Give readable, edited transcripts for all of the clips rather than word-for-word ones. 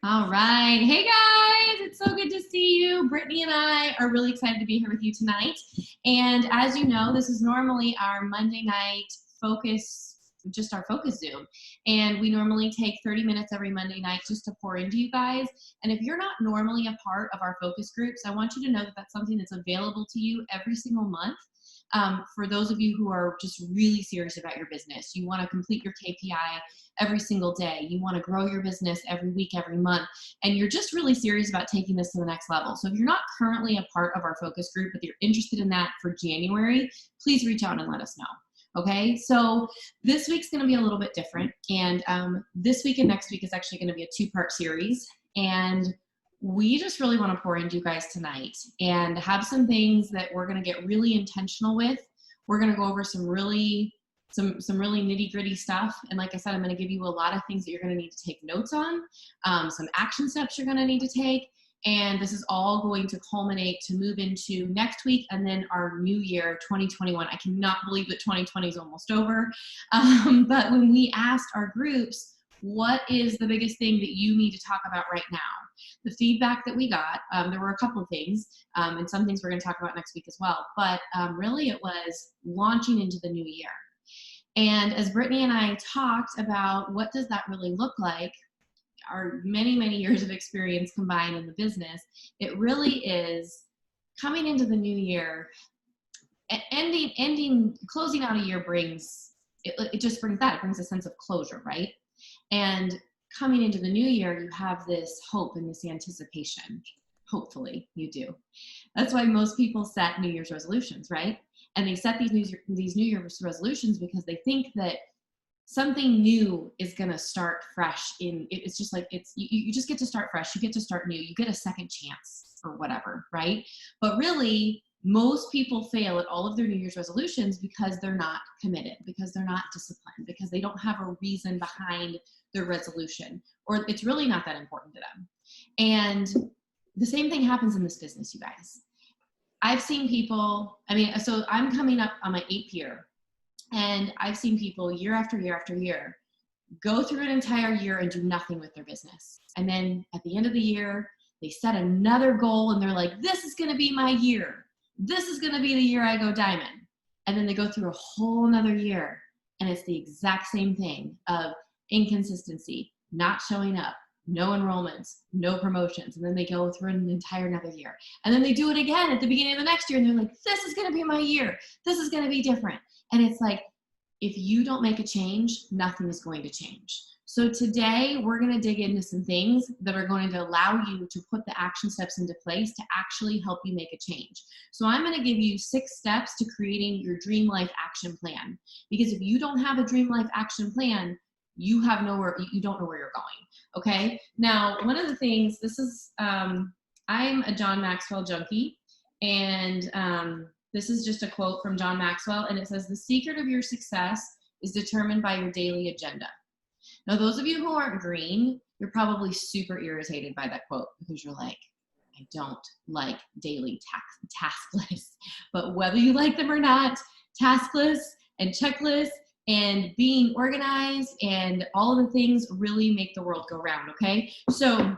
All right. Hey guys, it's so good to see you. Brittany and I are really excited to be here with you tonight. And as you know, this is normally our Monday night focus, just our focus Zoom. And we normally take 30 minutes every Monday night just to pour into you guys. And if you're not normally a part of our focus groups, I want you to know that that's something that's available to you every single month. For those of you who are just really serious about your business, you want to complete your KPI every single day, you want to grow your business every week, every month, and you're just really serious about taking this to the next level. So if you're not currently a part of our focus group, but you're interested in that for January, please reach out and let us know. Okay, so this week's going to be a little bit different, and this week and next week is actually going to be a two-part series, and we just really want to pour into you guys tonight and have some things that we're going to get really intentional with. We're going to go over some really nitty gritty stuff. And like I said, I'm going to give you a lot of things that you're going to need to take notes on, some action steps you're going to need to take. And this is all going to culminate to move into next week and then our new year, 2021. I cannot believe that 2020 is almost over. But when we asked our groups, what is the biggest thing that you need to talk about right now? The feedback that we got, there were a couple of things, and some things we're going to talk about next week as well. But really it was launching into the new year. And as Brittany and I talked about what does that really look like, our many, many years of experience combined in the business, it really is coming into the new year, closing out a year brings, it just brings that, it brings a sense of closure, right? And coming into the new year, you have this hope and this anticipation. Hopefully you do. That's why most people set New Year's resolutions, right? And they set these New Year's resolutions because they think that something new is going to start fresh it's just like you just get to start fresh. You get to start new. You get a second chance or whatever, right? But really, most people fail at all of their New Year's resolutions because they're not committed, because they're not disciplined, because they don't have a reason behind their resolution, or it's really not that important to them. And the same thing happens in this business, you guys. I've seen people, so I'm coming up on my 8th year, and I've seen people year after year after year go through an entire year and do nothing with their business. And then at the end of the year, they set another goal and they're like, this is going to be my year. This is going to be the year I go diamond. And then they go through a whole nother year and it's the exact same thing of inconsistency, not showing up, no enrollments, no promotions. And then they go through an entire another year. And then they do it again at the beginning of the next year. And they're like, this is going to be my year. This is going to be different. And it's like, if you don't make a change, nothing is going to change. So today we're going to dig into some things that are going to allow you to put the action steps into place to actually help you make a change. So I'm going to give you 6 steps to creating your Dream Life Action Plan. Because if you don't have a Dream Life Action Plan, you don't know where you're going. Okay. Now, one of the things, I'm a John Maxwell junkie, and this is just a quote from John Maxwell, and it says, the secret of your success is determined by your daily agenda. Now, those of you who aren't green, you're probably super irritated by that quote because you're like, I don't like daily task lists. But whether you like them or not, task lists and checklists and being organized and all of the things really make the world go round, okay? So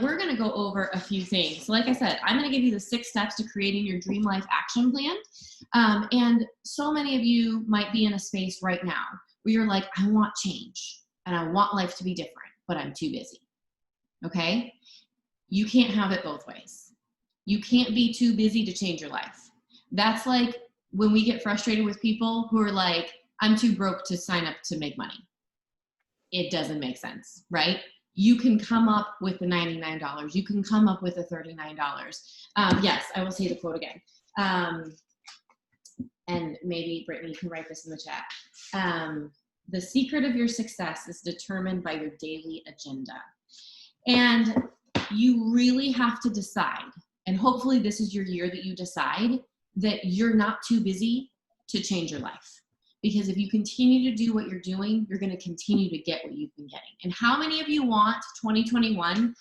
we're going to go over a few things. So like I said, I'm going to give you the 6 steps to creating your Dream Life Action Plan. And so many of you might be in a space right now where you're like, I want change and I want life to be different, but I'm too busy. Okay? You can't have it both ways. You can't be too busy to change your life. That's like when we get frustrated with people who are like, I'm too broke to sign up to make money. It doesn't make sense, right? You can come up with the $99. You can come up with the $39. Yes, I will say the quote again. And maybe Brittany can write this in the chat. The secret of your success is determined by your daily agenda. And you really have to decide, and hopefully this is your year that you decide that you're not too busy to change your life. Because if you continue to do what you're doing, you're going to continue to get what you've been getting. And how many of you want 2021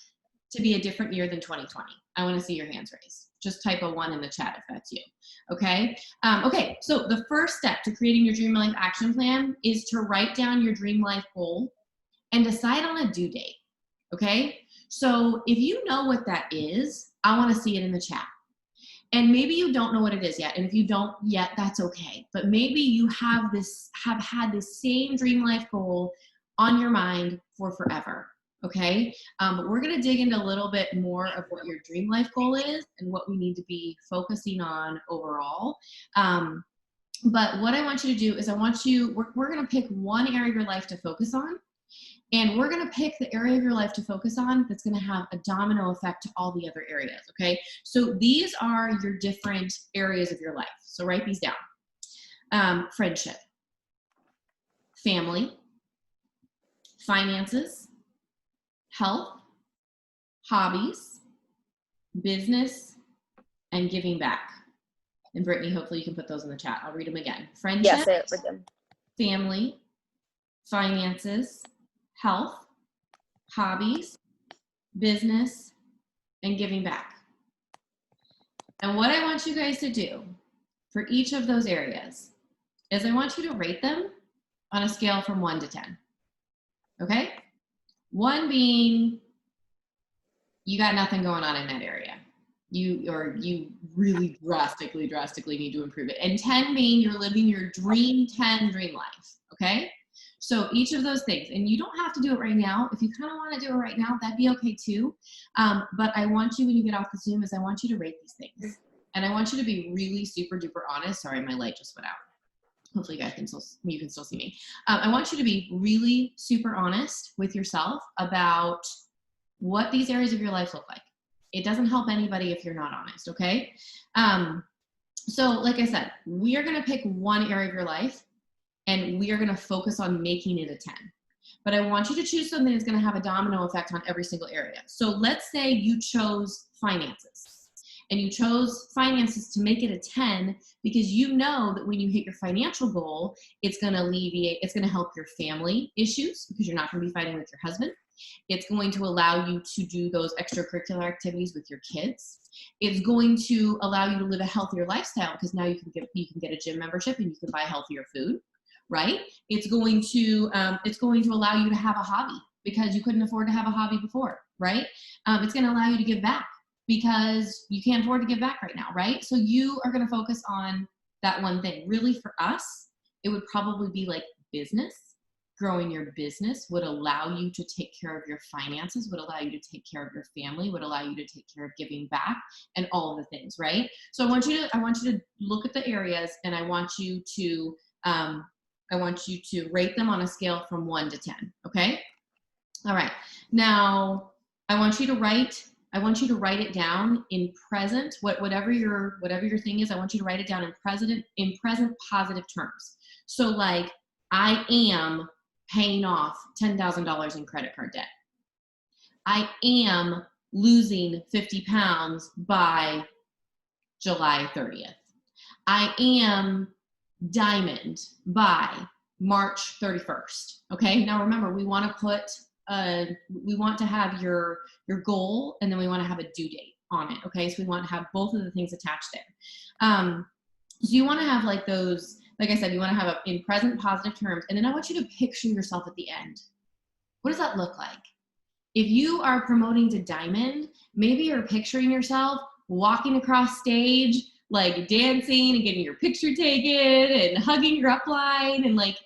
to be a different year than 2020? I want to see your hands raised. Just type a 1 in the chat if that's you. Okay. Okay. So the first step to creating your Dream Life Action Plan is to write down your dream life goal and decide on a due date. Okay. So if you know what that is, I want to see it in the chat. And maybe you don't know what it is yet. And if you don't yet, that's okay. But maybe you have had this same dream life goal on your mind for forever. Okay. But we're going to dig into a little bit more of what your dream life goal is and what we need to be focusing on overall. But what I want you to do is we're going to pick one area of your life to focus on. And we're going to pick the area of your life to focus on that's going to have a domino effect to all the other areas, okay? So these are your different areas of your life. So write these down. Friendship, family, finances, health, hobbies, business, and giving back. And Brittany, hopefully you can put those in the chat. I'll read them again. Friendship, yes, it with them. Family, finances, health, hobbies, business, and giving back. And what I want you guys to do for each of those areas is I want you to rate them on a scale from 1 to 10. Okay? 1 being you got nothing going on in that area. You really drastically need to improve it. And 10 being you're living your dream 10 dream life. Okay? So each of those things, and you don't have to do it right now. If you kind of want to do it right now, that'd be okay too. But I want you, when you get off the Zoom, is I want you to rate these things. And I want you to be really super duper honest. Sorry, my light just went out. Hopefully you can still see me. I want you to be really super honest with yourself about what these areas of your life look like. It doesn't help anybody if you're not honest, okay? So like I said, we are gonna pick one area of your life and we are going to focus on making it a 10. But I want you to choose something that's going to have a domino effect on every single area. So let's say you chose finances. And you chose finances to make it a 10 because you know that when you hit your financial goal, it's going to help your family issues because you're not going to be fighting with your husband. It's going to allow you to do those extracurricular activities with your kids. It's going to allow you to live a healthier lifestyle because now you can get a gym membership and you can buy healthier food. Right? It's going to allow you to have a hobby because you couldn't afford to have a hobby before, right? It's going to allow you to give back because you can't afford to give back right now, right? So you are going to focus on that one thing. Really, for us, it would probably be like business. Growing your business would allow you to take care of your finances, would allow you to take care of your family, would allow you to take care of giving back and all of the things, right? So I want you to look at the areas and I want you to rate them on a scale from 1 to 10, okay? All right, now I want you to write it down in present, whatever your thing is, I want you to write it down in present positive terms. So like, I am paying off $10,000 in credit card debt. I am losing 50 pounds by July 30th. I am diamond by March 31st. Okay. Now remember, we want to have your goal and then we want to have a due date on it. Okay. So we want to have both of the things attached there. So you want to have like those, like I said, you want to have it in present positive terms. And then I want you to picture yourself at the end. What does that look like? If you are promoting to diamond, maybe you're picturing yourself walking across stage, like dancing and getting your picture taken and hugging your upline and like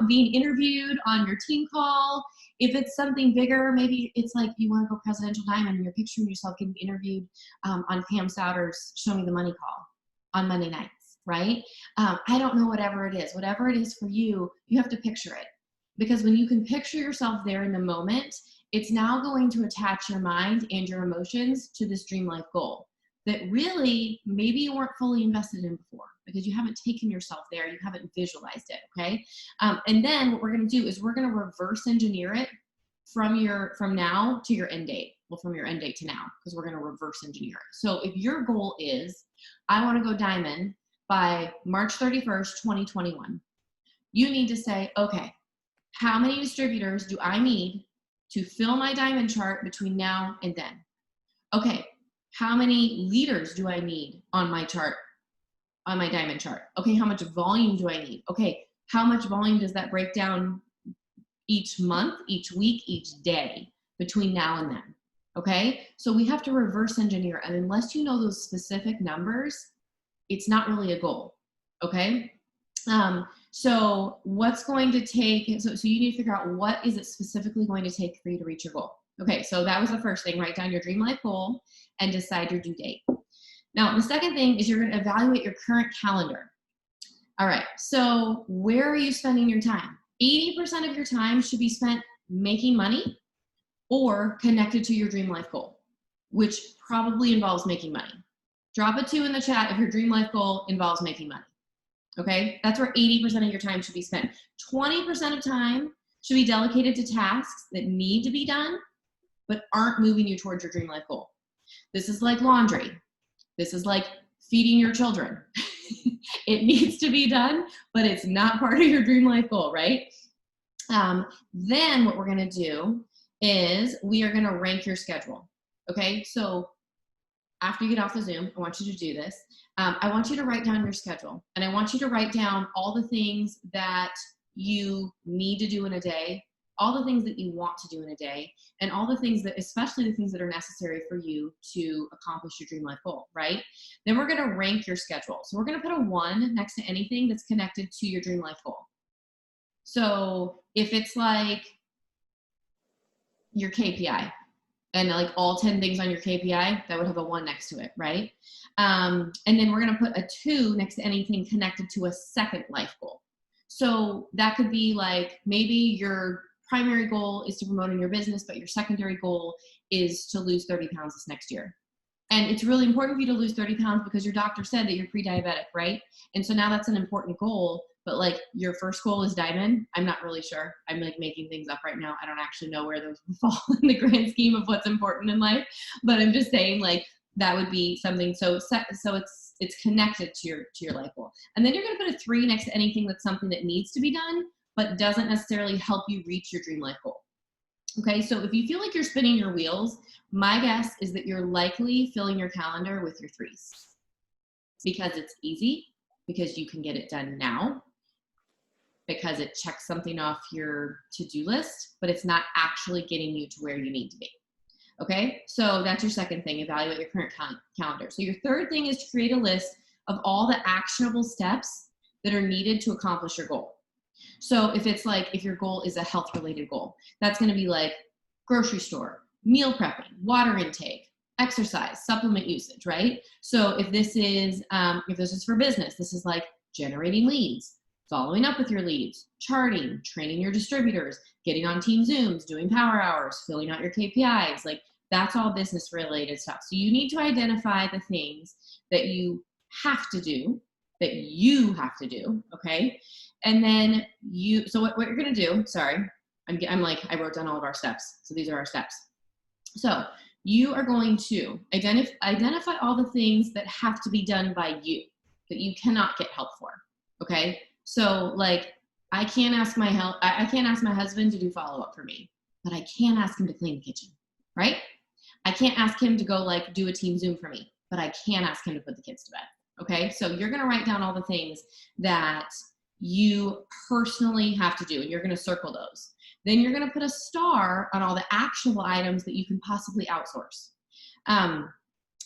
being interviewed on your team call. If it's something bigger, maybe it's like you want to go presidential diamond and you're picturing yourself getting interviewed on Pam Souter's Show Me the Money call on Monday nights, right? I don't know, whatever it is for you, you have to picture it. Because when you can picture yourself there in the moment, it's now going to attach your mind and your emotions to this dream life goal that really maybe you weren't fully invested in before because you haven't taken yourself there, you haven't visualized it, okay? And then what we're gonna do is we're gonna reverse engineer it from now to your end date. Well, from your end date to now, because we're gonna reverse engineer it. So if your goal is, I wanna go diamond by March 31st, 2021, you need to say, okay, how many distributors do I need to fill my diamond chart between now and then? Okay, how many leaders do I need on my chart, on my diamond chart? Okay, how much volume do I need? Okay, how much volume does that break down each month, each week, each day between now and then? Okay. So we have to reverse engineer. And unless you know those specific numbers, it's not really a goal. Okay. So what's going to take, so you need to figure out what is it specifically going to take for you to reach your goal. Okay. So that was the first thing. Write down your dream life goal and decide your due date. Now, the second thing is you're going to evaluate your current calendar. All right. So where are you spending your time? 80% of your time should be spent making money or connected to your dream life goal, which probably involves making money. Drop a 2 in the chat if your dream life goal involves making money. Okay, that's where 80% of your time should be spent. 20% of time should be dedicated to tasks that need to be done but aren't moving you towards your dream life goal. This is like laundry. This is like feeding your children. It needs to be done, but it's not part of your dream life goal, right? Then what we're going to do is we are going to rank your schedule. Okay, so after you get off the Zoom, I want you to do this. I want you to write down your schedule, and I want you to write down all the things that you need to do in a day, all the things that you want to do in a day, and all the things that, especially the things that are necessary for you to accomplish your dream life goal, right? Then we're going to rank your schedule. So we're going to put a 1 next to anything that's connected to your dream life goal. So if it's like your KPI, and like all 10 things on your KPI, that would have a 1 next to it, right? And then we're going to put a 2 next to anything connected to a second life goal. So that could be like maybe your primary goal is to promote in your business, but your secondary goal is to lose 30 pounds this next year. And it's really important for you to lose 30 pounds because your doctor said that you're pre-diabetic, right? And so now that's an important goal. But like your first goal is diamond. I'm not really sure. I'm like making things up right now. I don't actually know where those fall in the grand scheme of what's important in life. But I'm just saying like that would be something. So it's connected to your life goal. And then you're going to put a 3 next to anything that's something that needs to be done, but doesn't necessarily help you reach your dream life goal. Okay, so if you feel like you're spinning your wheels, my guess is that you're likely filling your calendar with your 3s because it's easy, because you can get it done now, because it checks something off your to-do list, but it's not actually getting you to where you need to be. Okay, so that's your second thing, evaluate your current calendar. So your third thing is to create a list of all the actionable steps that are needed to accomplish your goal. So if it's like, if your goal is a health related goal, that's going to be like grocery store, meal prepping, water intake, exercise, supplement usage, right? So if this is for business, this is like generating leads, following up with your leads, charting, training your distributors, getting on team Zooms, doing power hours, filling out your KPIs, like that's all business related stuff. So you need to identify the things that you have to do, okay? And then so what you're going to do, I wrote down all of our steps. So these are our steps. So you are going to identify all the things that have to be done by you, that you cannot get help for. Okay. So like, I can't ask my husband to do follow-up for me, but I can ask him to clean the kitchen, right? I can't ask him to go like do a team Zoom for me, but I can ask him to put the kids to bed. Okay. So you're going to write down all the things that you personally have to do, and you're going to circle those. Then you're going to put a star on all the actionable items that you can possibly outsource.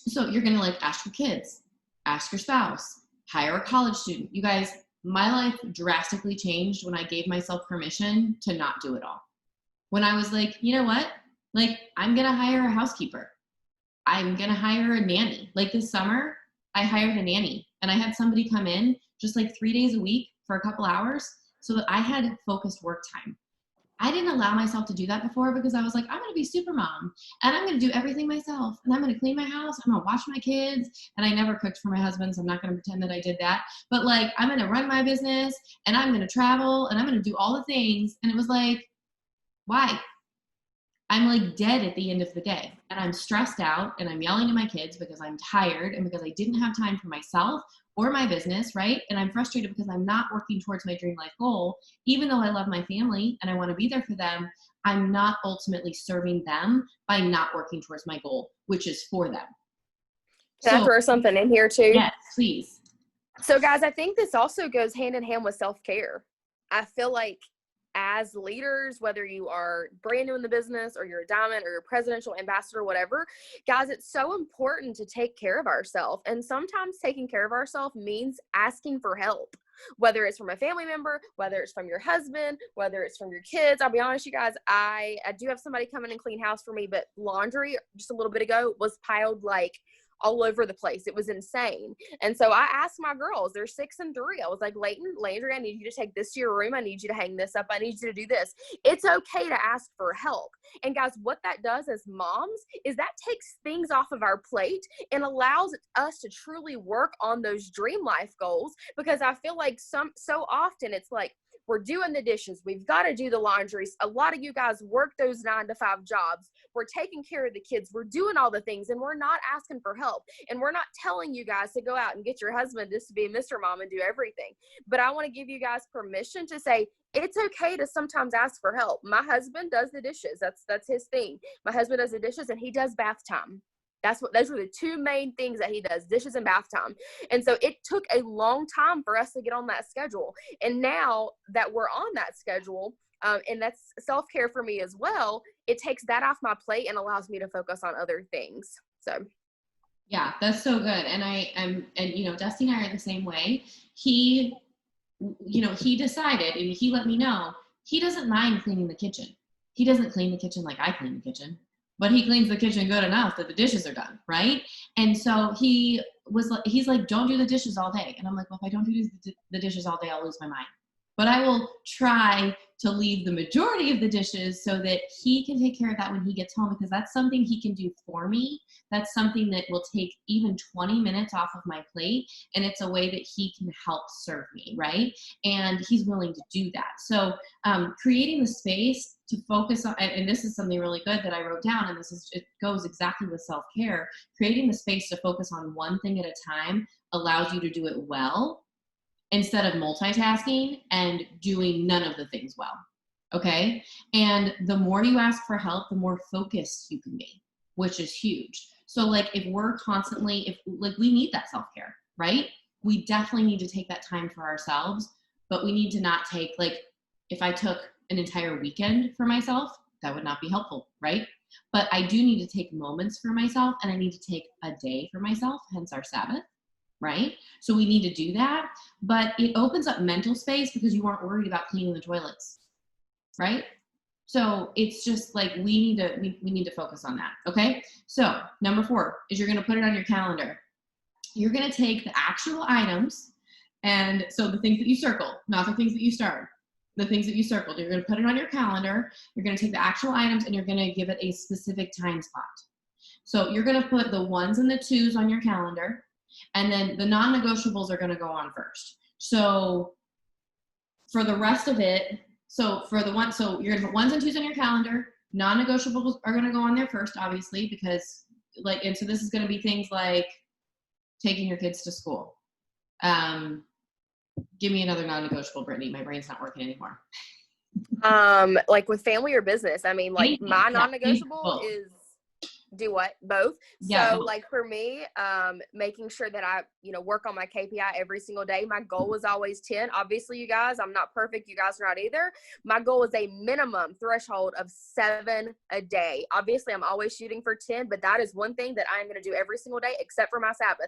So you're going to like ask your kids, ask your spouse, hire a college student. You guys, my life drastically changed when I gave myself permission to not do it all. When I was like, you know what? Like, I'm going to hire a housekeeper. I'm going to hire a nanny. Like this summer, I hired a nanny, and I had somebody come in just like 3 days a week for a couple hours so that I had focused work time. I didn't allow myself to do that before because I was like, I'm going to be super mom and I'm going to do everything myself, and I'm going to clean my house. I'm going to watch my kids. And I never cooked for my husband, so I'm not going to pretend that I did that. But like, I'm going to run my business, and I'm going to travel, and I'm going to do all the things. And it was like, why? I'm like dead at the end of the day, and I'm stressed out, and I'm yelling at my kids because I'm tired and because I didn't have time for myself or my business, right? And I'm frustrated because I'm not working towards my dream life goal. Even though I love my family and I want to be there for them, I'm not ultimately serving them by not working towards my goal, which is for them. Can I throw something in here too? Yes, please. So guys, I think this also goes hand in hand with self-care. I feel like as leaders, whether you are brand new in the business or you're a diamond or you're a presidential ambassador, whatever, guys, it's so important to take care of ourselves. And sometimes taking care of ourselves means asking for help, whether it's from a family member, whether it's from your husband, whether it's from your kids. I'll be honest, you guys, I do have somebody come in and clean house for me, but laundry just a little bit ago was piled like all over the place. It was insane. And so I asked my girls, they're 6 and 3. I was like, Layton, Landry, I need you to take this to your room. I need you to hang this up. I need you to do this. It's okay to ask for help. And guys, what that does as moms is that takes things off of our plate and allows us to truly work on those dream life goals. Because I feel like so often it's like, we're doing the dishes. We've got to do the laundry. A lot of you guys work those 9-to-5 jobs. We're taking care of the kids. We're doing all the things, and we're not asking for help. And we're not telling you guys to go out and get your husband just to be a Mr. Mom and do everything. But I want to give you guys permission to say, it's okay to sometimes ask for help. My husband does the dishes. That's his thing. My husband does the dishes, and he does bath time. Those are the 2 main things that he does, dishes and bath time. And so it took a long time for us to get on that schedule. And now that we're on that schedule, and that's self-care for me as well, it takes that off my plate and allows me to focus on other things. So. Yeah, that's so good. And Dusty and I are the same way. He decided, and he let me know, he doesn't mind cleaning the kitchen. He doesn't clean the kitchen like I clean the kitchen, but he cleans the kitchen good enough that the dishes are done, right? And so he's like, don't do the dishes all day. And I'm like, well, if I don't do the dishes all day, I'll lose my mind. But I will try to leave the majority of the dishes so that he can take care of that when he gets home, because that's something he can do for me. That's something that will take even 20 minutes off of my plate, and it's a way that he can help serve me, right? And he's willing to do that. So creating the space to focus on, and this is something really good that I wrote down, and it goes exactly with self-care. Creating the space to focus on one thing at a time allows you to do it well, instead of multitasking and doing none of the things well, okay? And the more you ask for help, the more focused you can be, which is huge. So like if we're constantly, we need that self-care, right? We definitely need to take that time for ourselves, but we need to not take, like, if I took an entire weekend for myself, that would not be helpful, right? But I do need to take moments for myself, and I need to take a day for myself, hence our Sabbath. Right? So we need to do that, but it opens up mental space because you aren't worried about cleaning the toilets, right? So it's just like we need to focus on that. Okay. So number 4 is you're going to put it on your calendar. You're going to take the actual items, and so the things that you circle, not the things that you starred, the things that you circled. You're going to put it on your calendar. You're going to take the actual items, and you're going to give it a specific time spot. So you're going to put the 1s and the 2s on your calendar. And then the non-negotiables are going to go on first. So for the rest of it, so you're going to put 1s and 2s on your calendar. Non-negotiables are going to go on there first, obviously, because and so this is going to be things like taking your kids to school. Give me another non-negotiable, Brittany. My brain's not working anymore. Like with family or business, I mean, like Anything, my non-negotiable is do what? Both. Yeah, so both. Like for me, making sure that I, work on my KPI every single day. My goal was always 10. Obviously, you guys, I'm not perfect. You guys are not either. My goal is a minimum threshold of 7 a day. Obviously, I'm always shooting for 10, but that is one thing that I'm going to do every single day, except for my Sabbath.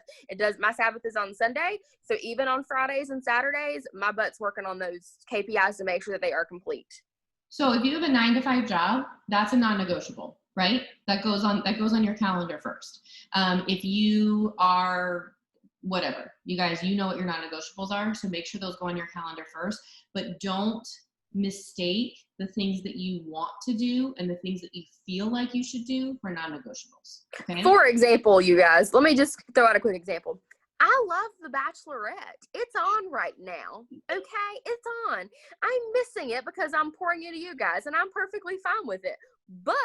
My Sabbath is on Sunday. So even on Fridays and Saturdays, my butt's working on those KPIs to make sure that they are complete. So if you have a 9-to-5 job, that's a non-negotiable, right? That goes on your calendar first. If you are whatever, you guys, what your non-negotiables are, so make sure those go on your calendar first, but don't mistake the things that you want to do and the things that you feel like you should do for non-negotiables. Okay? For example, you guys, let me just throw out a quick example. I love The Bachelorette. It's on right now. Okay? It's on. I'm missing it because I'm pouring into you guys, and I'm perfectly fine with it. But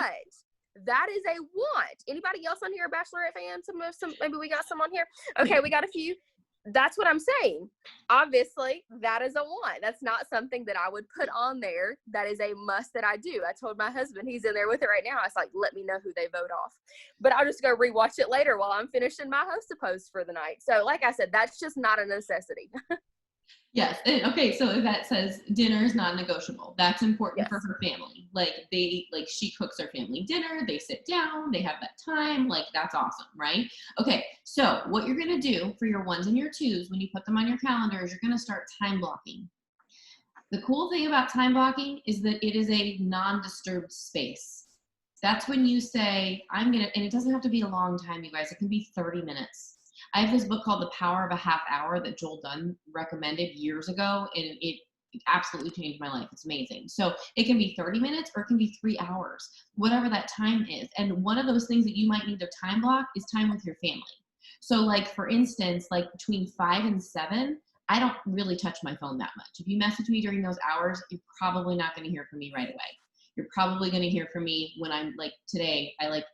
that is a want. Anybody else on here a Bachelorette fan? Some maybe we got some on here. Okay, we got a few. That's what I'm saying. Obviously, that is a want. That's not something that I would put on there. That is a must that I do. I told my husband, he's in there with it right now. I was like, let me know who they vote off. But I'll just go rewatch it later while I'm finishing my host post for the night. So like I said, that's just not a necessity. Yes. Okay. So Yvette says dinner is non-negotiable. That's important for Yes. her family. She cooks her family dinner. They sit down. They have that time. Like, that's awesome, right? Okay. So what you're going to do for your ones and your twos when you put them on your calendar is you're going to start time blocking. The cool thing about time blocking is that it is a non-disturbed space. That's when you say, I'm going to, and it doesn't have to be a long time, you guys. It can be 30 minutes. I have this book called The Power of a Half Hour that Joel Dunn recommended years ago, and it absolutely changed my life. It's amazing. So it can be 30 minutes or it can be 3 hours, whatever that time is. And one of those things that you might need to time block is time with your family. So, like, for instance, like between 5 and 7, I don't really touch my phone that much. If you message me during those hours, you're probably not going to hear from me right away. You're probably going to hear from me when I'm like today, I like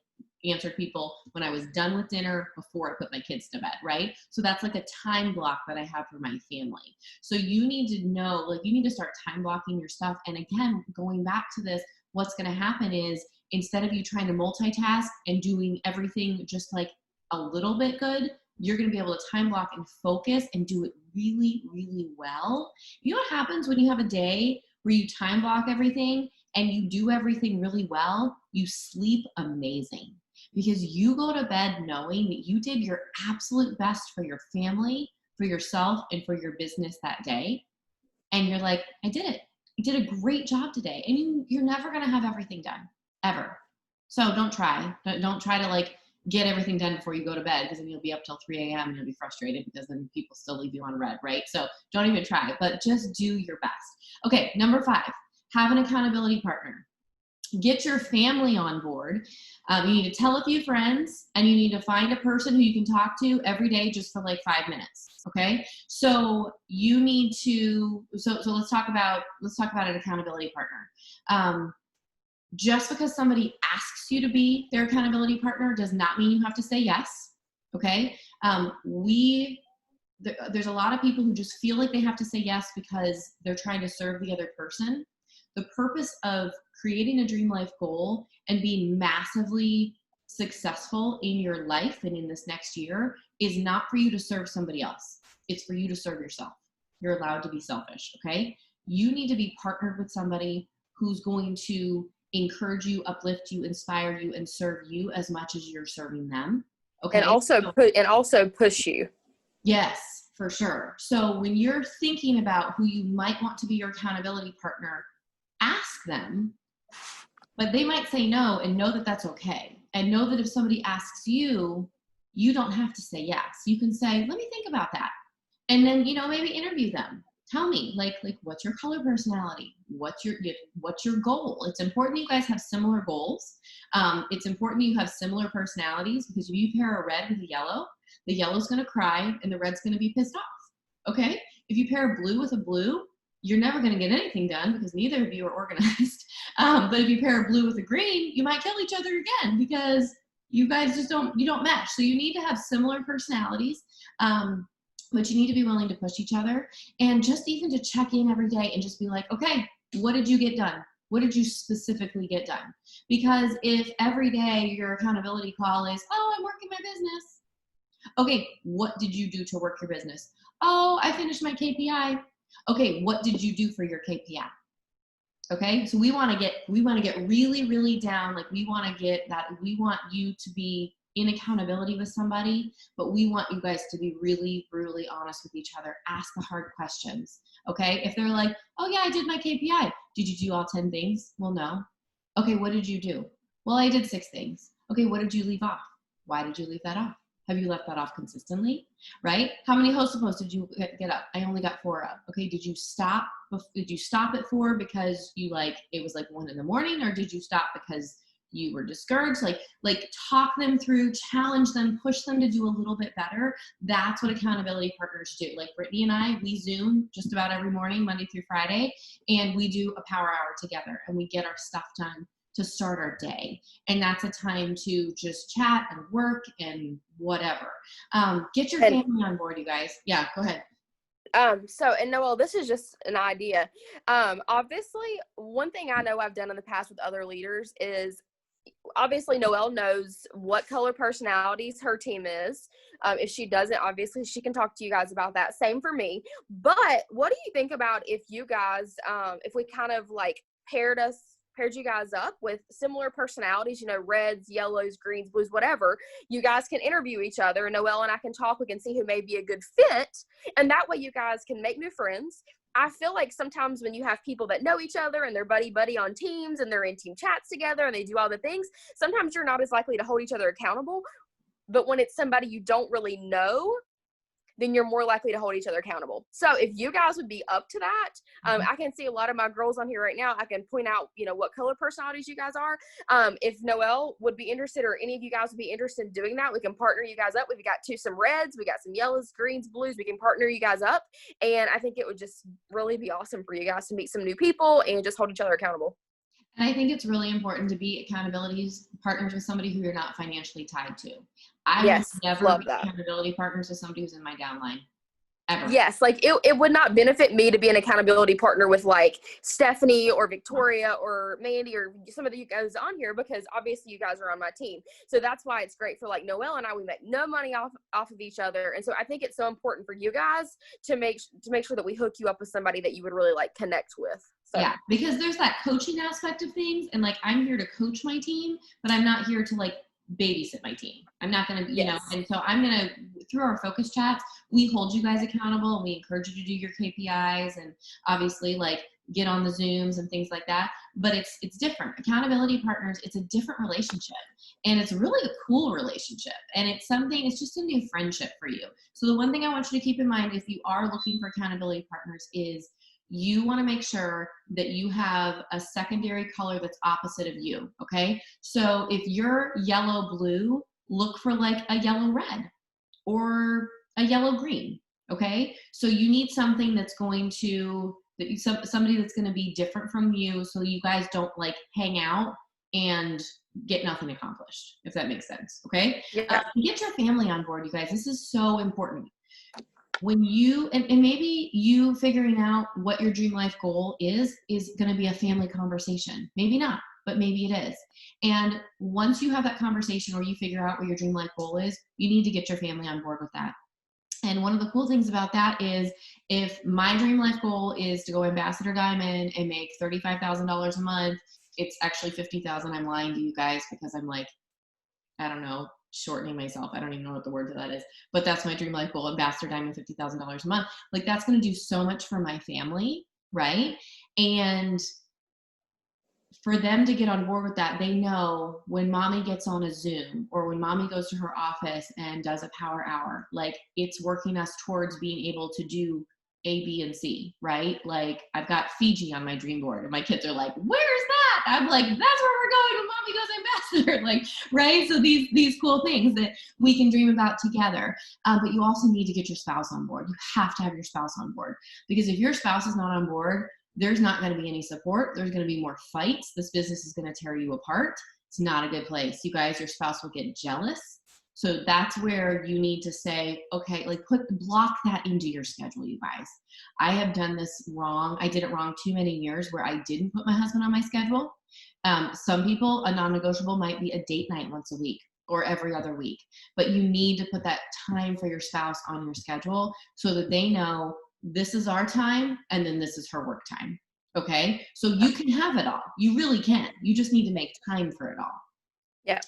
answered people when I was done with dinner before I put my kids to bed, right? So that's like a time block that I have for my family. So you need to know, like, you need to start time blocking your stuff. And again, going back to this, what's going to happen is instead of you trying to multitask and doing everything just like a little bit good, you're going to be able to time block and focus and do it really, really well. You know what happens when you have a day where you time block everything and you do everything really well? You sleep amazing because you go to bed knowing that you did your absolute best for your family, for yourself, and for your business that day. And you're like, I did it. You did a great job today. And you're never going to have everything done, ever. So don't try. Don't try to like get everything done before you go to bed, because then you'll be up till 3 a.m. and you'll be frustrated because then people still leave you on red, right? So don't even try, but just do your best. Okay, number 5, have an accountability partner. Get your family on board. You need to tell a few friends, and you need to find a person who you can talk to every day just for like 5 minutes. Okay, so you need to. So let's talk about an accountability partner. Just because somebody asks you to be their accountability partner does not mean you have to say yes. Okay, there's a lot of people who just feel like they have to say yes because they're trying to serve the other person. The purpose of creating a dream life goal and being massively successful in your life and in this next year is not for you to serve somebody else. It's for you to serve yourself. You're allowed to be selfish, okay? You need to be partnered with somebody who's going to encourage you, uplift you, inspire you, and serve you as much as you're serving them. Okay. And also push you. Yes, for sure. So when you're thinking about who you might want to be your accountability partner, ask them, but they might say no, and know that that's okay. And know that if somebody asks you, you don't have to say yes. You can say, let me think about that. And then, maybe interview them. Tell me, like what's your color personality? What's your goal? It's important you guys have similar goals. It's important you have similar personalities, because if you pair a red with a yellow, the yellow's going to cry and the red's going to be pissed off. Okay? If you pair blue with a blue, you're never going to get anything done because neither of you are organized. But if you pair a blue with a green, you might kill each other again because you guys you don't match. So you need to have similar personalities. But you need to be willing to push each other, and just even to check in every day and just be like, okay, what did you get done? What did you specifically get done? Because if every day your accountability call is, oh, I'm working my business. Okay, what did you do to work your business? Oh, I finished my KPI. Okay, what did you do for your KPI? Okay, so we want to get really, really down. Like, we want you to be in accountability with somebody, but we want you guys to be really, really honest with each other. Ask the hard questions. Okay, if they're like, oh yeah, I did my KPI. Did you do all 10 things? Well, no. Okay, what did you do? Well, I did 6 things. Okay, what did you leave off? Why did you leave that off? Have you left that off consistently? Right? How many host posts did you get up? I only got 4 up. Okay, did you stop at 4 because it was like 1 a.m, or did you stop because you were discouraged? Like talk them through, challenge them, push them to do a little bit better. That's what accountability partners do. Like Brittany and I, we Zoom just about every morning, Monday through Friday, and we do a power hour together, and we get our stuff done to start our day. And that's a time to just chat and work and whatever. Get your family on board, you guys. Yeah, go ahead. And Noelle, this is just an idea. Obviously, one thing I know I've done in the past with other leaders is obviously Noelle knows what color personalities her team is. If she doesn't, obviously she can talk to you guys about that. Same for me. But what do you think about if you guys, if we kind of like paired you guys up with similar personalities, you know, reds, yellows, greens, blues, whatever. You guys can interview each other, and Noelle and I can talk. We can see who may be a good fit, and that way you guys can make new friends. I feel like sometimes when you have people that know each other and they're buddy on teams and they're in team chats together and they do all the things, sometimes you're not as likely to hold each other accountable. But when it's somebody you don't really know, then you're more likely to hold each other accountable. So if you guys would be up to that, I can see a lot of my girls on here right now. I can point out, you know, what color personalities you guys are. If Noelle would be interested, or any of you guys would be interested in doing that, we can partner you guys up. We've got some reds, we got some yellows, greens, blues. We can partner you guys up. And I think it would just really be awesome for you guys to meet some new people and just hold each other accountable. And I think it's really important to be accountability partners with somebody who you're not financially tied to. I would never be accountability partners with somebody who's in my downline. Ever. Yes, like it would not benefit me to be an accountability partner with like Stephanie or Victoria or Mandy or some of you guys on here, because obviously you guys are on my team. So that's why it's great for like Noelle and I. We make no money off of each other, and so I think it's so important for you guys to make sure that we hook you up with somebody that you would really like connect with. So. Yeah, because there's that coaching aspect of things, and like I'm here to coach my team, but I'm not here to like babysit my team. I'm not going to, you know, and so I'm going to, through our focus chats, we hold you guys accountable, and we encourage you to do your KPIs and obviously like get on the Zooms and things like that. But it's different. Accountability partners, it's a different relationship, and it's really a cool relationship, and it's just a new friendship for you. So the one thing I want you to keep in mind if you are looking for accountability partners is you want to make sure that you have a secondary color that's opposite of you, okay? So if you're yellow-blue, look for like a yellow-red or a yellow-green, okay? So you need something that's going to, somebody that's going to be different from you, so you guys don't like hang out and get nothing accomplished, if that makes sense, okay? Yeah. Get your family on board, you guys. This is so important. When you, and maybe you figuring out what your dream life goal is going to be a family conversation. Maybe not, but maybe it is. And once you have that conversation or you figure out what your dream life goal is, you need to get your family on board with that. And one of the cool things about that is if my dream life goal is to go Ambassador Diamond and make $35,000 a month, it's actually $50,000. I'm lying to you guys because I'm like, I don't know, shortening myself. I don't even know what the word for that is, but that's my dream life goal. Ambassador Diamond, $50,000 a month. Like that's going to do so much for my family. Right. And for them to get on board with that, they know when mommy gets on a Zoom or when mommy goes to her office and does a power hour, like it's working us towards being able to do A, B, and C, right? Like I've got Fiji on my dream board and my kids are like, where's that? I'm like, that's where we're going when mommy goes ambassador, like, right? So these cool things that we can dream about together. But you also need to get your spouse on board. You have to have your spouse on board, because if your spouse is not on board, there's not going to be any support. There's going to be more fights. This business is going to tear you apart. It's not a good place. You guys, your spouse will get jealous. So that's where you need to say, okay, like block that into your schedule, you guys. I have done this wrong. I did it wrong too many years where I didn't put my husband on my schedule. Some people, a non-negotiable might be a date night once a week or every other week, but you need to put that time for your spouse on your schedule so that they know this is our time and then this is her work time. Okay. So you can have it all. You really can. You just need to make time for it all. Yeah.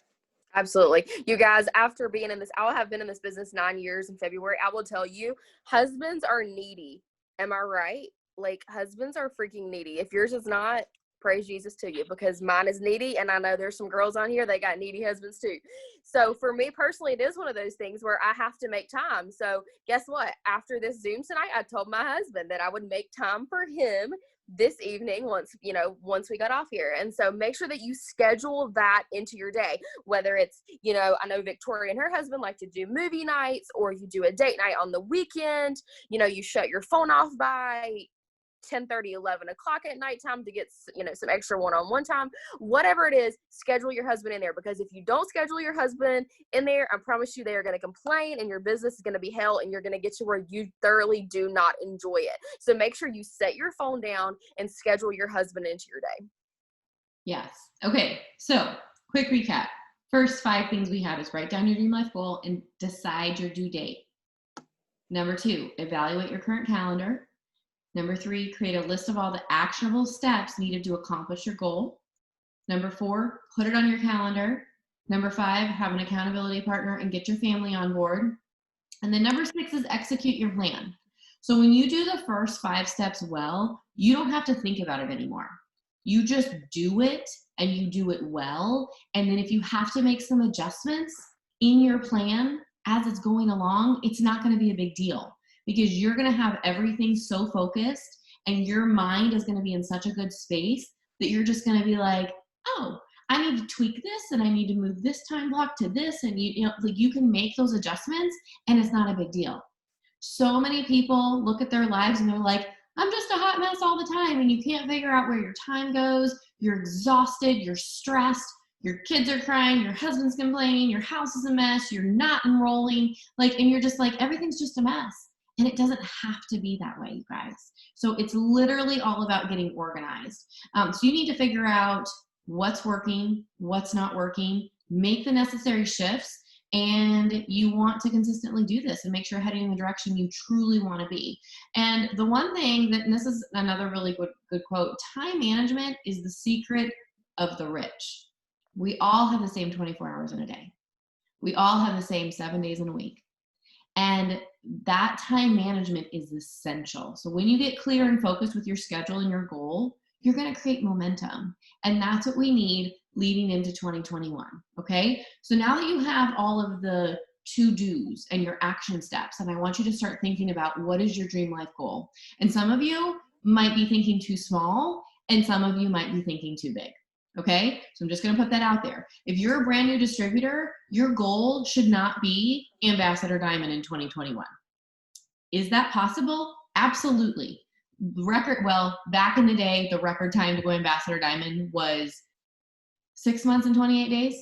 Absolutely. You guys, after being in this, I have been in this business 9 years in February. I will tell you, husbands are needy. Am I right? Like, husbands are freaking needy. If yours is not, praise Jesus to you, because mine is needy. And I know there's some girls on here, they got needy husbands too. So for me personally, it is one of those things where I have to make time. So guess what? After this Zoom tonight, I told my husband that I would make time for him this evening once we got off here. And so make sure that you schedule that into your day, whether it's, I know Victoria and her husband like to do movie nights, or you do a date night on the weekend. You shut your phone off by 10:30, 11 o'clock at nighttime to get, some extra one-on-one time. Whatever it is, schedule your husband in there, because if you don't schedule your husband in there, I promise you they are going to complain and your business is going to be hell, and you're going to get to where you thoroughly do not enjoy it. So make sure you set your phone down and schedule your husband into your day. Yes. Okay. So quick recap. First 5 things we have is write down your dream life goal and decide your due date. Number 2, evaluate your current calendar. Number 3, create a list of all the actionable steps needed to accomplish your goal. Number 4, put it on your calendar. Number 5, have an accountability partner and get your family on board. And then number 6 is execute your plan. So when you do the first 5 steps well, you don't have to think about it anymore. You just do it and you do it well. And then if you have to make some adjustments in your plan as it's going along, it's not going to be a big deal because you're going to have everything so focused and your mind is going to be in such a good space that you're just going to be like, oh, I need to tweak this and I need to move this time block to this. And you know, like you can make those adjustments and it's not a big deal. So many people look at their lives and they're like, I'm just a hot mess all the time. And you can't figure out where your time goes. You're exhausted. You're stressed. Your kids are crying. Your husband's complaining. Your house is a mess. You're not enrolling. And you're just like, everything's just a mess. And it doesn't have to be that way, you guys. So it's literally all about getting organized. So you need to figure out what's working, what's not working, make the necessary shifts, and you want to consistently do this and make sure you're heading in the direction you truly want to be. And the one thing and this is another really good quote, time management is the secret of the rich. We all have the same 24 hours in a day. We all have the same 7 days in a week. And that time management is essential. So when you get clear and focused with your schedule and your goal, you're going to create momentum. And that's what we need leading into 2021. Okay. So now that you have all of the to-dos and your action steps, and I want you to start thinking about what is your dream life goal. And some of you might be thinking too small, and some of you might be thinking too big. Okay. So I'm just going to put that out there. If you're a brand new distributor, your goal should not be Ambassador Diamond in 2021. Is that possible? Absolutely. Back in the day, the record time to go Ambassador Diamond was 6 months and 28 days.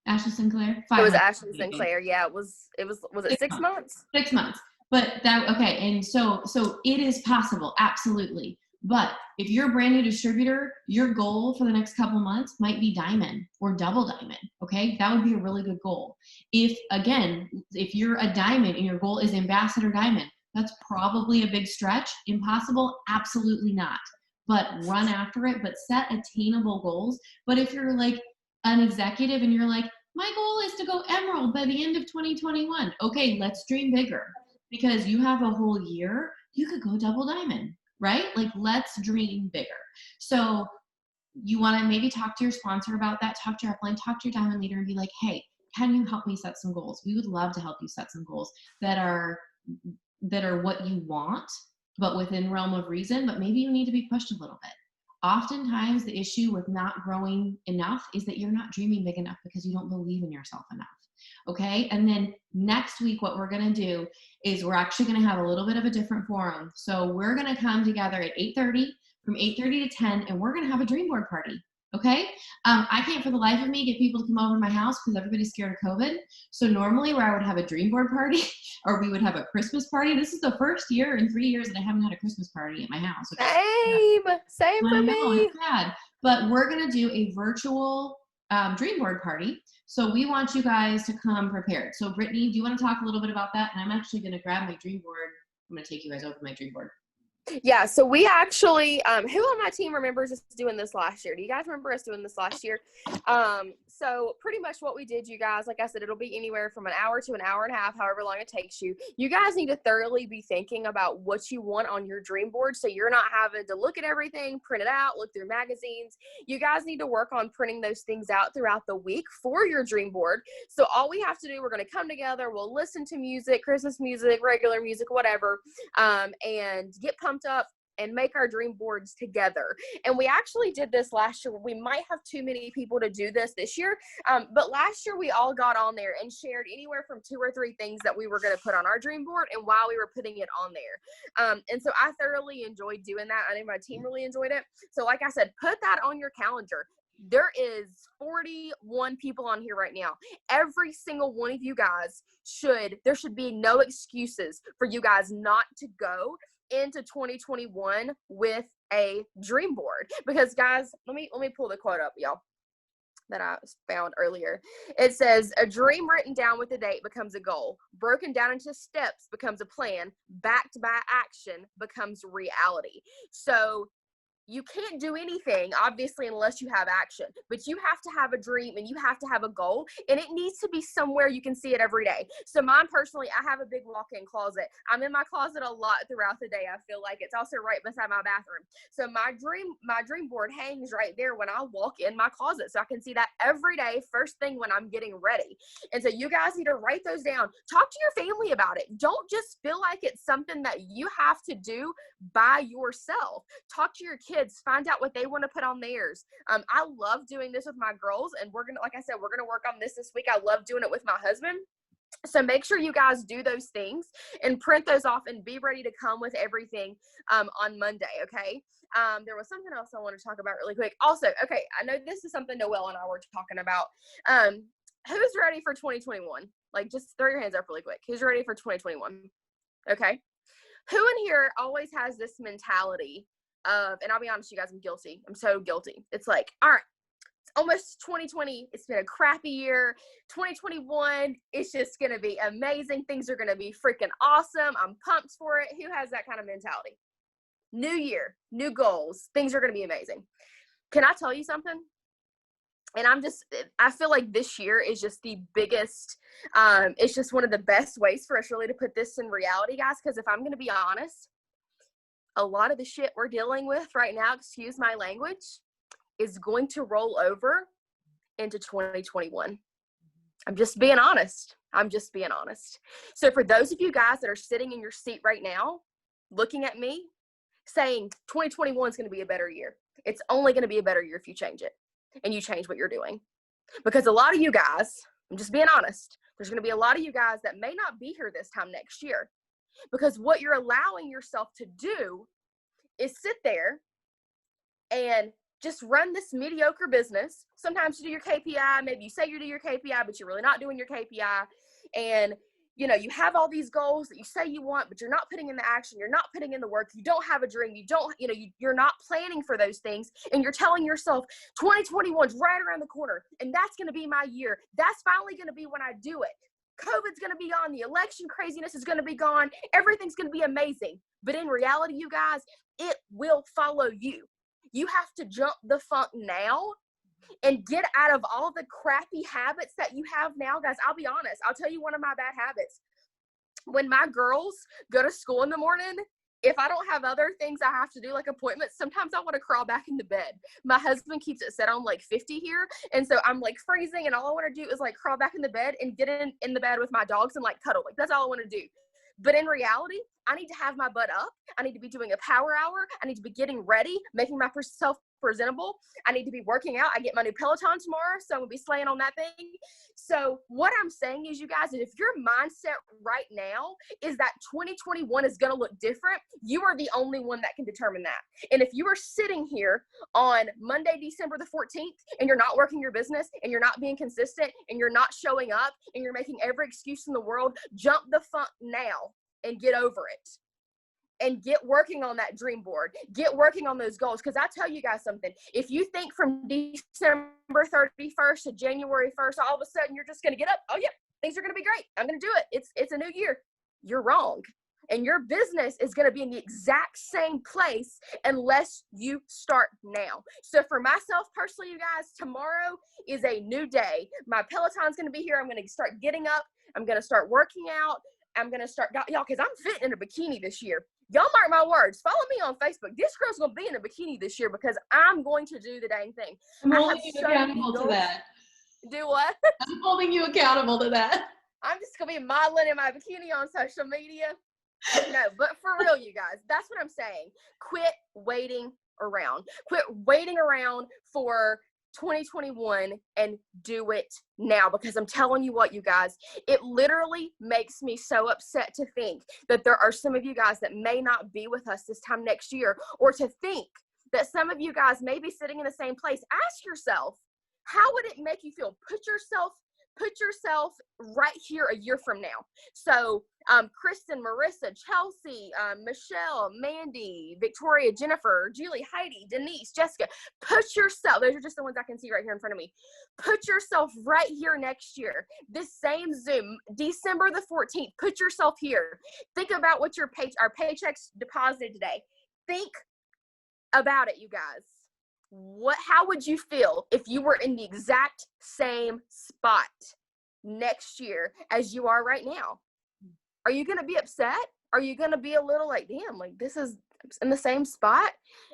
Ashley Sinclair? It was Ashley Sinclair. Yeah, was it 6 months? 6 months. But okay. And so it is possible. Absolutely. But if you're a brand new distributor, your goal for the next couple months might be diamond or double diamond. Okay. That would be a really good goal. If you're a diamond and your goal is Ambassador Diamond, that's probably a big stretch. Impossible? Absolutely not. But run after it, but set attainable goals. But if you're like an executive and you're like, my goal is to go emerald by the end of 2021. Okay, let's dream bigger because you have a whole year. You could go double diamond, right? Like, let's dream bigger. So you want to maybe talk to your sponsor about that, talk to your upline, talk to your diamond leader and be like, hey, can you help me set some goals? We would love to help you set some goals that are what you want, but within realm of reason, but maybe you need to be pushed a little bit. Oftentimes the issue with not growing enough is that you're not dreaming big enough because you don't believe in yourself enough. Okay. And then next week, what we're going to do is we're actually going to have a little bit of a different forum. So we're going to come together at 8:30 from 8:30 to 10, and we're going to have a dream board party. Okay. I can't for the life of me get people to come over to my house because everybody's scared of COVID. So normally where I would have a dream board party or we would have a Christmas party. This is the first year in 3 years that I haven't had a Christmas party at my house. Same for me. It's bad. But we're going to do a virtual dream board party. So we want you guys to come prepared. So Brittany, do you want to talk a little bit about that? And I'm actually going to grab my dream board. I'm going to take you guys over my dream board. Yeah, so we actually, who on my team remembers us doing this last year? Do you guys remember us doing this last year? So pretty much what we did, you guys, like I said, it'll be anywhere from an hour to an hour and a half, however long it takes you. You guys need to thoroughly be thinking about what you want on your dream board so you're not having to look at everything, print it out, look through magazines. You guys need to work on printing those things out throughout the week for your dream board. So all we have to do, we're going to come together, we'll listen to music, Christmas music, regular music, whatever, and get pumped up and make our dream boards together. And we actually did this last year. We might have too many people to do this year. But last year we all got on there and shared anywhere from 2 or 3 things that we were going to put on our dream board and while we were putting it on there. And so I thoroughly enjoyed doing that. I know my team really enjoyed it. So like I said, put that on your calendar. There is 41 people on here right now. Every single one of you guys there should be no excuses for you guys not to go into 2021 with a dream board. Because guys, let me pull the quote up, y'all. that I found earlier. It says, a dream written down with a date becomes a goal. Broken down into steps becomes a plan. Backed by action becomes reality. So you can't do anything, obviously, unless you have action. But you have to have a dream and you have to have a goal, and it needs to be somewhere you can see it every day. So mine personally, I have a big walk-in closet. I'm in my closet a lot throughout the day. I feel like it's also right beside my bathroom. So my dream board hangs right there when I walk in my closet. So I can see that every day, first thing when I'm getting ready. And so you guys need to write those down. Talk to your family about it. Don't just feel like it's something that you have to do by yourself. Talk to your kids. Find out what they want to put on theirs. I love doing this with my girls, and like I said, we're gonna work on this week. I love doing it with my husband. So make sure you guys do those things and print those off and be ready to come with everything on Monday. Okay. There was something else I want to talk about really quick. Also, okay, I know this is something Noelle and I were talking about. Who's ready for 2021? Like, just throw your hands up really quick. Who's ready for 2021? Okay. Who in here always has this mentality of, and I'll be honest, you guys, I'm guilty. I'm so guilty. It's like, all right, it's almost 2020. It's been a crappy year. 2021, it's just going to be amazing. Things are going to be freaking awesome. I'm pumped for it. Who has that kind of mentality? New year, new goals. Things are going to be amazing. Can I tell you something? And I feel like this year is just the biggest, it's just one of the best ways for us really to put this in reality, guys. Because if I'm going to be honest, a lot of the shit we're dealing with right now, excuse my language, is going to roll over into 2021. I'm just being honest. So for those of you guys that are sitting in your seat right now, looking at me, saying 2021 is going to be a better year, it's only going to be a better year if you change it and you change what you're doing. Because a lot of you guys, I'm just being honest, there's going to be a lot of you guys that may not be here this time next year. Because what you're allowing yourself to do is sit there and just run this mediocre business. Sometimes you do your KPI, maybe you say you do your KPI, but you're really not doing your KPI. And, you know, you have all these goals that you say you want, but you're not putting in the action. You're not putting in the work. You don't have a dream. You're not planning for those things. And you're telling yourself 2021 is right around the corner. And that's going to be my year. That's finally going to be when I do it. COVID's going to be gone. The election craziness is going to be gone. Everything's going to be amazing. But in reality, you guys, it will follow you. You have to jump the funk now and get out of all the crappy habits that you have now. Guys, I'll be honest. I'll tell you one of my bad habits. When my girls go to school in the morning, if I don't have other things I have to do, like appointments, sometimes I want to crawl back into bed. My husband keeps it set on like 50 here. And so I'm like freezing, and all I want to do is like crawl back in the bed and get in the bed with my dogs and like cuddle. Like, that's all I want to do. But in reality, I need to have my butt up. I need to be doing a power hour. I need to be getting ready, making myself presentable. I need to be working out. I get my new Peloton tomorrow, so I'm going to be slaying on that thing. So what I'm saying is, you guys, if your mindset right now is that 2021 is going to look different, you are the only one that can determine that. And if you are sitting here on Monday, December the 14th, and you're not working your business, and you're not being consistent, and you're not showing up, and you're making every excuse in the world, jump the funk now and get over it. And get working on that dream board. Get working on those goals. Because I tell you guys something. If you think from December 31st to January 1st, all of a sudden you're just going to get up. Oh, yeah, things are going to be great. I'm going to do it. It's a new year. You're wrong. And your business is going to be in the exact same place unless you start now. So for myself personally, you guys, tomorrow is a new day. My Peloton's going to be here. I'm going to start getting up. I'm going to start working out. I'm going to start, y'all, because I'm fitting in a bikini this year. Y'all mark my words. Follow me on Facebook. This girl's going to be in a bikini this year because I'm going to do the dang thing. I'm holding you accountable to that. Do what? I'm holding you accountable to that. I'm just going to be modeling in my bikini on social media. No, but for real, you guys, that's what I'm saying. Quit waiting around. Quit waiting around for 2021 and do it now, because I'm telling you what, you guys, it literally makes me so upset to think that there are some of you guys that may not be with us this time next year, or to think that some of you guys may be sitting in the same place. Ask yourself, how would it make you feel? Put yourself put yourself right here a year from now. So Kristen, Marissa, Chelsea, Michelle, Mandy, Victoria, Jennifer, Julie, Heidi, Denise, Jessica, put yourself, those are just the ones I can see right here in front of me. Put yourself right here next year. This same Zoom, December the 14th, put yourself here. Think about what our paychecks deposited today. Think about it, you guys. How would you feel if you were in the exact same spot next year as you are right now? Are you going to be upset? Are you going to be a little like, damn, like this is in the same spot?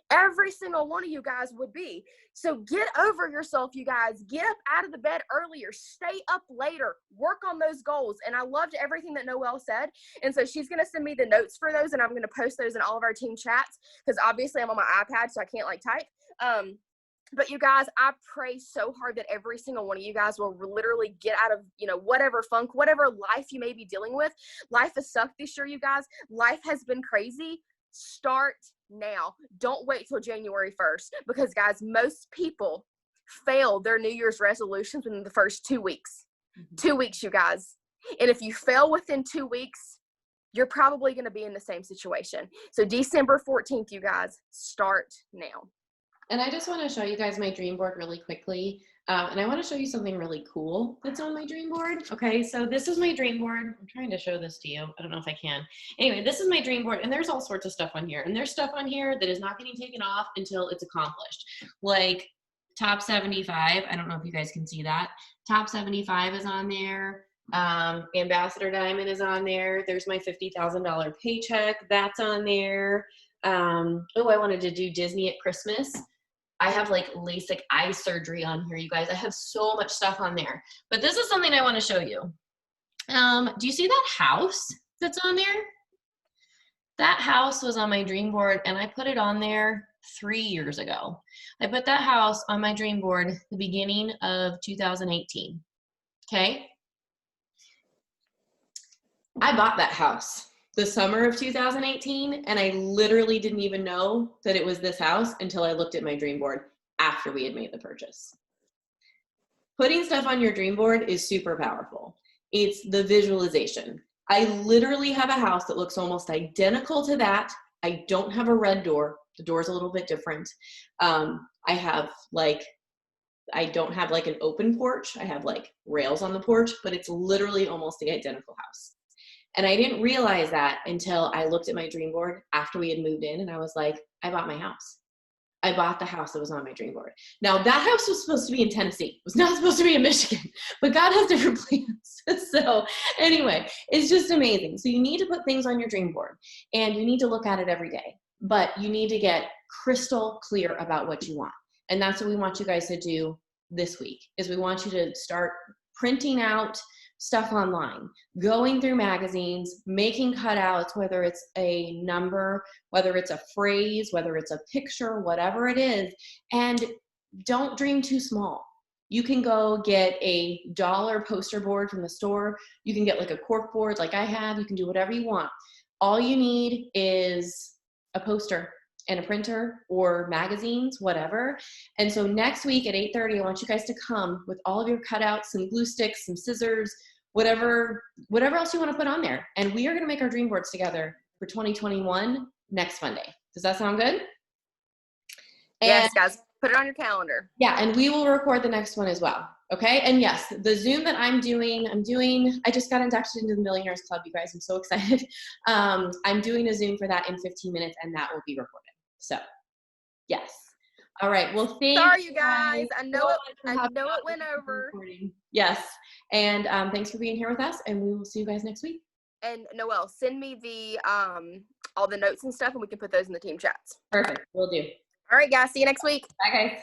Every single one of you guys would be. So get over yourself, you guys. Get up out of the bed earlier. Stay up later. Work on those goals. And I loved everything that Noelle said. And so she's going to send me the notes for those, and I'm going to post those in all of our team chats because obviously I'm on my iPad, so I can't like type. But you guys, I pray so hard that every single one of you guys will literally get out of, whatever funk, whatever life you may be dealing with. Life has sucked this year, you guys. Life has been crazy. Start now. Don't wait till January 1st because, guys, most people fail their New Year's resolutions within the first 2 weeks. 2 weeks, you guys. And if you fail within 2 weeks, you're probably going to be in the same situation. So December 14th, you guys, start now. And I just want to show you guys my dream board really quickly. And I want to show you something really cool that's on my dream board. Okay, so this is my dream board. I'm trying to show this to you. I don't know if I can. Anyway, this is my dream board, and there's all sorts of stuff on here. And there's stuff on here that is not getting taken off until it's accomplished. Like top 75. I don't know if you guys can see that. Top 75 is on there. Ambassador Diamond is on there. There's my $50,000 paycheck. That's on there. I wanted to do Disney at Christmas. I have like LASIK eye surgery on here, you guys. I have so much stuff on there. But this is something I want to show you. Do you see that house that's on there? That house was on my dream board, and I put it on there 3 years ago. I put that house on my dream board the beginning of 2018. Okay? I bought that house the summer of 2018, and I literally didn't even know that it was this house until I looked at my dream board after we had made the purchase. Putting stuff on your dream board is super powerful. It's the visualization. I literally have a house that looks almost identical to that. I don't have a red door. The door's a little bit different. I don't have like an open porch. I have like rails on the porch, but it's literally almost the identical house. And I didn't realize that until I looked at my dream board after we had moved in, and I was like, I bought my house. I bought the house that was on my dream board. Now, that house was supposed to be in Tennessee. It was not supposed to be in Michigan, but God has different plans. So anyway, it's just amazing. So you need to put things on your dream board, and you need to look at it every day, but you need to get crystal clear about what you want. And that's what we want you guys to do this week, is we want you to start printing out stuff online, going through magazines, making cutouts, whether it's a number, whether it's a phrase, whether it's a picture, whatever it is, and don't dream too small. You can go get a dollar poster board from the store. You can get like a cork board like I have. You can do whatever you want. All you need is a poster and a printer or magazines, whatever. And so next week at 8:30, I want you guys to come with all of your cutouts, some glue sticks, some scissors, whatever else you want to put on there. And we are going to make our dream boards together for 2021 next Monday. Does that sound good? Yes, guys, put it on your calendar. Yeah, and we will record the next one as well. Okay, and yes, the Zoom that I'm doing, I just got inducted into the Millionaires Club, you guys. I'm so excited. I'm doing a Zoom for that in 15 minutes, and that will be recorded. So, yes. All right, well, thanks. Sorry, you guys. I know it went over. Recording. Yes, and thanks for being here with us, and we will see you guys next week. And Noelle, send me the all the notes and stuff, and we can put those in the team chats. Perfect, we'll do. All right, guys. See you next week. Bye, guys.